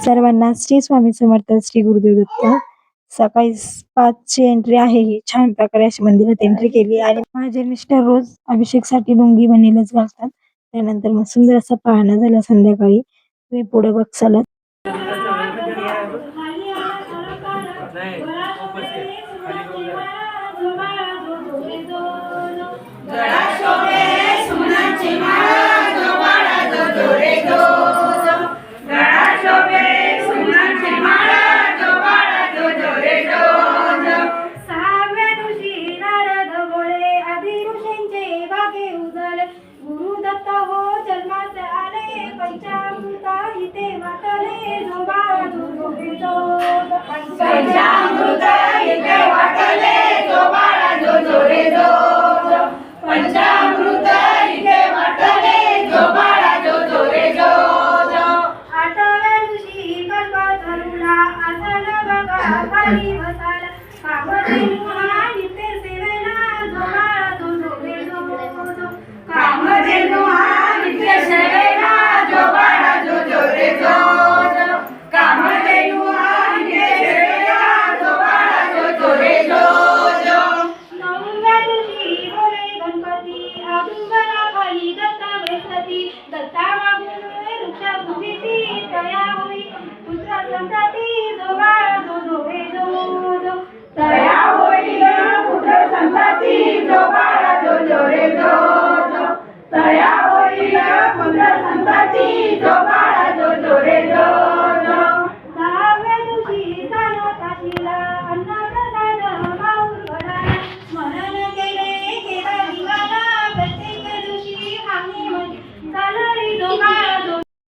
सर्वांना श्री स्वामी समर्थ, श्री गुरुदेव दत्त. सकाळी 5 ची एंट्री आहे. ही छान प्रकारे अशी मंदिरात एंट्री केली आणि माझे मिस्टर रोज अभिषेकसाठी लुंगी बनेलच घालतात. त्यानंतर मग सुंदर असा पाळणा झाला संध्याकाळी. तुम्ही पुढे बघसाल. पंचामृत इथे वाटले जो बाळा जो जो रे जो पंचामृत इथे वाटले जो बाळा जो जो रे जो आठव्या दिवशी कल्प धरुला आसन बघा खाली बसाले